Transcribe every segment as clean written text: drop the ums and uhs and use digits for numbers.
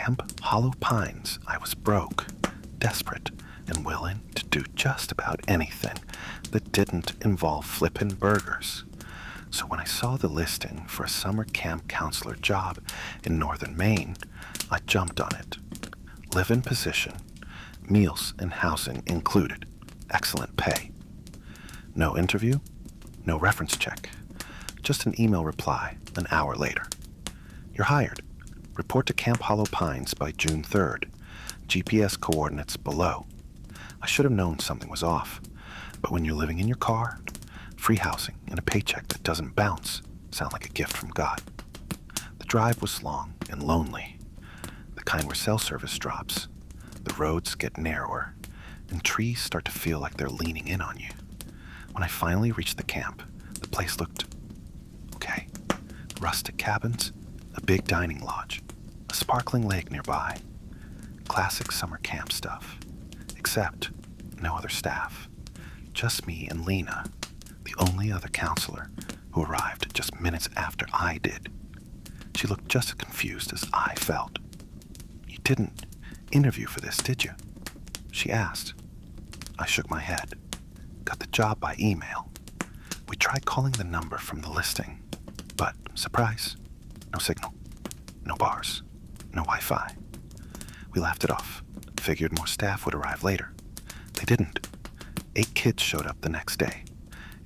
Camp Hollow Pines, I was broke, desperate, and willing to do just about anything that didn't involve flippin' burgers. So when I saw the listing for a summer camp counselor job in northern Maine, I jumped on it. Live-in position, meals and housing included, excellent pay. No interview, no reference check, just an email reply an hour later. You're hired. Report to Camp Hollow Pines by June 3rd. GPS coordinates below. I should have known something was off, but when you're living in your car, free housing and a paycheck that doesn't bounce sound like a gift from God. The drive was long and lonely, the kind where cell service drops. The roads get narrower, and trees start to feel like they're leaning in on you. When I finally reached the camp, the place looked okay. Rustic cabins, a big dining lodge, a sparkling lake nearby. Classic summer camp stuff. Except no other staff. Just me and Lena, the only other counselor who arrived just minutes after I did. She looked just as confused as I felt. You didn't interview for this, did you? She asked. I shook my head. Got the job by email. We tried calling the number from the listing, but surprise, no signal, no bars, no Wi-Fi. We laughed it off, figured more staff would arrive later. They didn't. 8 kids showed up the next day,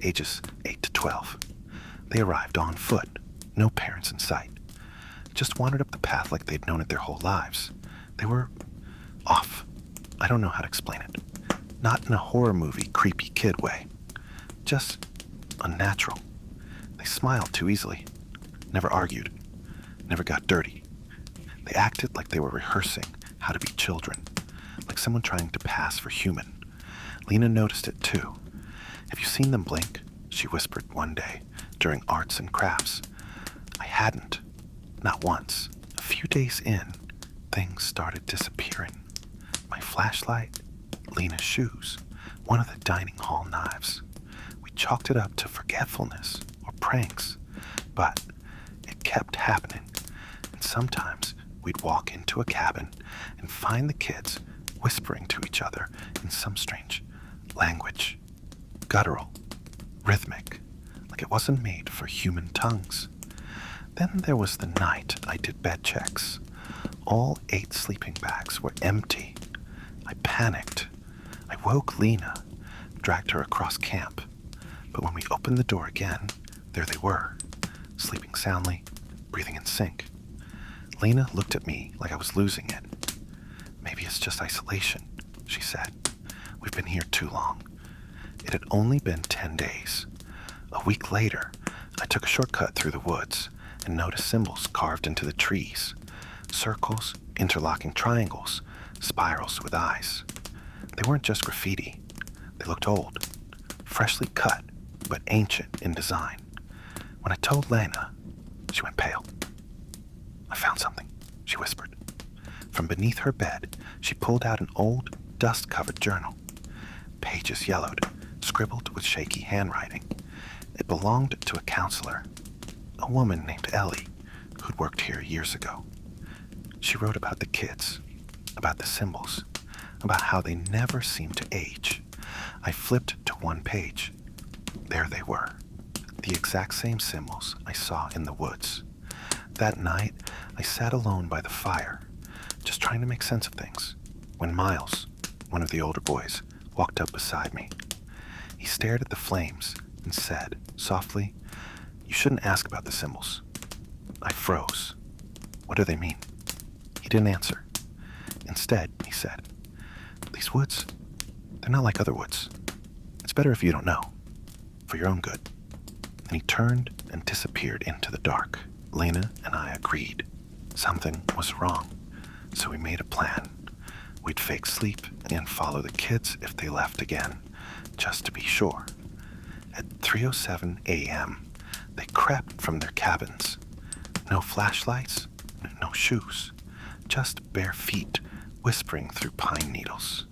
ages 8 to 12. They arrived on foot, no parents in sight. Just wandered up the path like they'd known it their whole lives. They were off. I don't know how to explain it. Not in a horror movie, creepy kid way. Just unnatural. They smiled too easily. Never argued. Never got dirty. They acted like they were rehearsing how to be children, like someone trying to pass for human. Lena noticed it too. Have you seen them blink? She whispered one day during arts and crafts. I hadn't. Not once. A few days in, things started disappearing. My flashlight, Lena's shoes, one of the dining hall knives. We chalked it up to forgetfulness or pranks, but it kept happening. And sometimes we'd walk into a cabin and find the kids whispering to each other in some strange language, guttural, rhythmic, like it wasn't made for human tongues. Then there was the night I did bed checks. All 8 sleeping bags were empty. I panicked. I woke Lena, dragged her across camp. But when we opened the door again, there they were, sleeping soundly, breathing in sync. Lena looked at me like I was losing it. Maybe it's just isolation, she said. We've been here too long. It had only been 10 days. A week later, I took a shortcut through the woods and noticed symbols carved into the trees. Circles, interlocking triangles, spirals with eyes. They weren't just graffiti. They looked old, freshly cut, but ancient in design. When I told Lena, she went pale. I found something, she whispered. From beneath her bed, she pulled out an old, dust-covered journal. Pages yellowed, scribbled with shaky handwriting. It belonged to a counselor, a woman named Ellie, who'd worked here years ago. She wrote about the kids, about the symbols, about how they never seemed to age. I flipped to one page. There they were, the exact same symbols I saw in the woods. That night, I sat alone by the fire, just trying to make sense of things, when Miles, one of the older boys, walked up beside me. He stared at the flames and said, softly, "You shouldn't ask about the symbols." I froze. What do they mean? He didn't answer. Instead, he said, "These woods, they're not like other woods. It's better if you don't know, for your own good." And he turned and disappeared into the dark. Lena and I agreed. Something was wrong, so we made a plan. We'd fake sleep and follow the kids if they left again, just to be sure. At 3:07 a.m., they crept from their cabins. No flashlights, no shoes, just bare feet whispering through pine needles.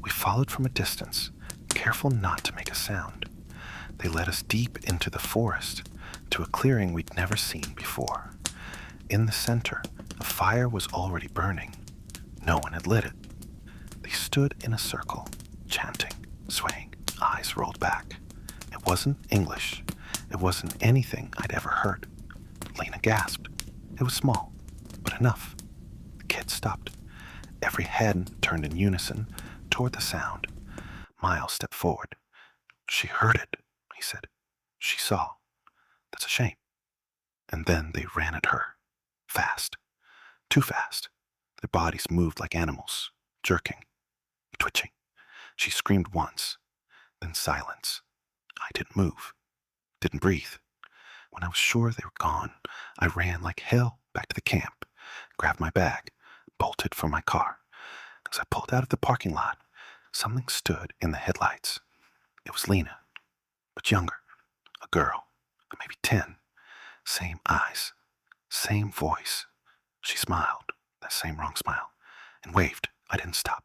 We followed from a distance, careful not to make a sound. They led us deep into the forest, to a clearing we'd never seen before. In the center, The fire was already burning. No one had lit it. They stood in a circle, chanting, swaying, eyes rolled back. It wasn't English. It wasn't anything I'd ever heard. Lena gasped. It was small, but enough. The kids stopped. Every head turned in unison toward the sound. Miles stepped forward. She heard it, he said. She saw. That's a shame. And then they ran at her. Fast. Too fast. Their bodies moved like animals, jerking, twitching. She screamed once, then silence. I didn't move, didn't breathe. When I was sure they were gone, I ran like hell back to the camp, grabbed my bag, bolted for my car. As I pulled out of the parking lot, something stood in the headlights. It was Lena, but younger, a girl, maybe 10. Same eyes, same voice. She smiled, that same wrong smile, and waved. I didn't stop.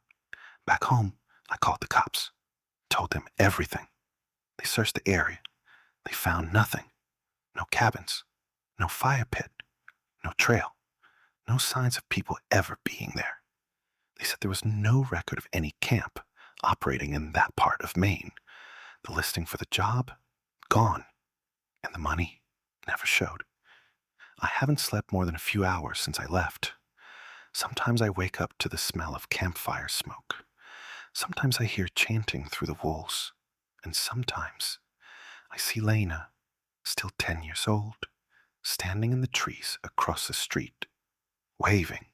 Back home, I called the cops, told them everything. They searched the area. They found nothing. No cabins, no fire pit, no trail, no signs of people ever being there. They said there was no record of any camp operating in that part of Maine. The listing for the job, gone, and the money never showed. I haven't slept more than a few hours since I left. Sometimes I wake up to the smell of campfire smoke. Sometimes I hear chanting through the walls. And sometimes I see Lena, still 10 years old, standing in the trees across the street, waving